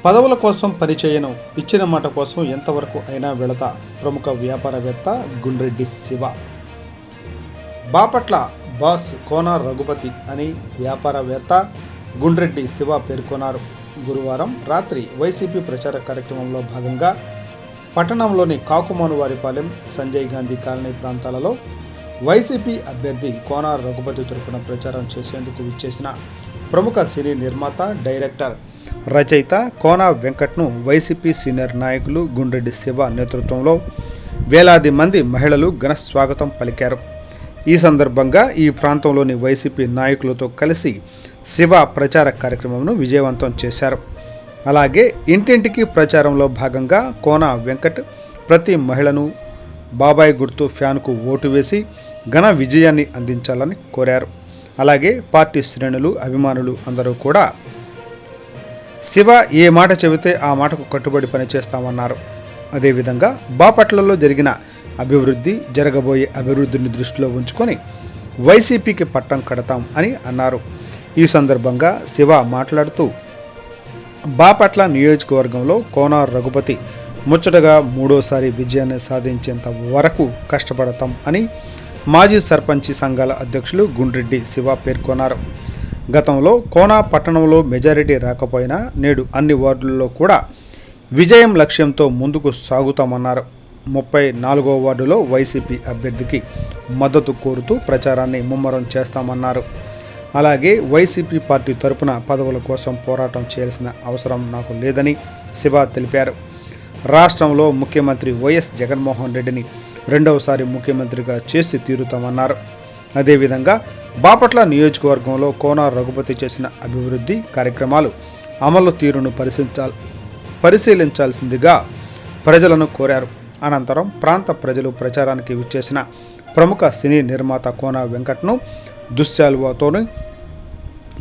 పదవుల కోసం పనిచేయను, ఇచ్చిన మాట కోసం ఎంతవరకు అయినా వెళతా. ప్రముఖ వ్యాపారవేత్త గుండ్రెడ్డి శివ. బాపట్ల బాస్ కోన రఘుపతి అని వ్యాపారవేత్త గుండ్రెడ్డి శివ పేర్కొన్నారు. గురువారం రాత్రి వైసీపీ ప్రచార కార్యక్రమంలో భాగంగా పట్టణంలోని కాకుమానువారిపాలెం, సంజయ్ గాంధీ కాలనీ ప్రాంతాలలో వైసీపీ అభ్యర్థి కోన రఘుపతి తరపున ప్రచారం చేసేందుకు విచ్చేసిన ప్రముఖ సినీ నిర్మాత, డైరెక్టర్, రచయిత కోన వెంకట్ను వైసీపీ సీనియర్ నాయకులు గుండ్రెడ్డి శివ నేతృత్వంలో వేలాది మంది మహిళలు ఘన స్వాగతం పలికారు. ఈ సందర్భంగా ఈ ప్రాంతంలోని వైసీపీ నాయకులతో కలిసి శివ ప్రచార కార్యక్రమంను విజయవంతం చేశారు. అలాగే ఇంటింటికి ప్రచారంలో భాగంగా కోన వెంకట్ ప్రతి మహిళను బాబాయ్ గుర్తు ఫ్యాన్కు ఓటు వేసి ఘన విజయాన్ని అందించాలని కోరారు. అలాగే పార్టీ శ్రేణులు, అభిమానులు అందరూ కూడా శివ ఏ మాట చెబితే ఆ మాటకు కట్టుబడి పనిచేస్తామన్నారు. అదేవిధంగా బాపట్లలో జరిగిన అభివృద్ధి, జరగబోయే అభివృద్ధిని దృష్టిలో ఉంచుకొని వైసీపీకి పట్టం కడతాం అని అన్నారు. ఈ సందర్భంగా శివ మాట్లాడుతూ బాపట్ల నియోజకవర్గంలో కోన రఘుపతి ముచ్చటగా మూడోసారి విజయాన్ని సాధించేంత వరకు కష్టపడతాం అని మాజీ సర్పంచి సంఘాల అధ్యక్షులు గుండ్రెడ్డి శివ పేర్కొన్నారు. గతంలో కోన పట్టణంలో మెజారిటీ రాకపోయినా నేడు అన్ని వార్డులలో కూడా విజయం లక్ష్యంతో ముందుకు సాగుతామన్నారు. 34వ వార్డులో వైసీపీ అభ్యర్థికి మద్దతు కోరుతూ ప్రచారాన్ని ముమ్మరం చేస్తామన్నారు. అలాగే వైసీపీ పార్టీ తరపున పదవుల కోసం పోరాటం చేయాల్సిన అవసరం నాకు లేదని శివ తెలిపారు. రాష్ట్రంలో ముఖ్యమంత్రి వైఎస్ జగన్మోహన్ రెడ్డిని రెండవసారి ముఖ్యమంత్రిగా చేసి తీరుతామన్నారు. అదేవిధంగా బాపట్ల నియోజకవర్గంలో కోన రఘుపతి చేసిన అభివృద్ధి కార్యక్రమాలు అమలు తీరును పరిశీలించాల్సిందిగా ప్రజలను కోరారు. అనంతరం ప్రాంత ప్రజలు ప్రచారానికి విచ్చేసిన ప్రముఖ సినీ నిర్మాత కోన వెంకట్ను దుశ్శాలువతోనూ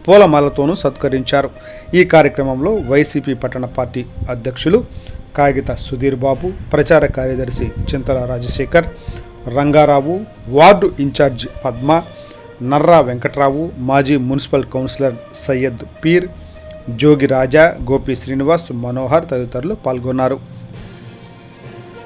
పూలమాలతోనూ సత్కరించారు. ఈ కార్యక్రమంలో వైసీపీ పట్టణ పార్టీ అధ్యక్షులు కాగిత సుధీర్ బాబు, ప్రచార కార్యదర్శి చింతల రాజశేఖర్, రంగారావు, వార్డు ఇన్ఛార్జి పద్మ, నర్రా వెంకట్రావు, మాజీ మున్సిపల్ కౌన్సిలర్ సయ్యద్ పీర్, జోగి రాజా, గోపి శ్రీనివాస్, మనోహర్ తదితరులు పాల్గొన్నారు.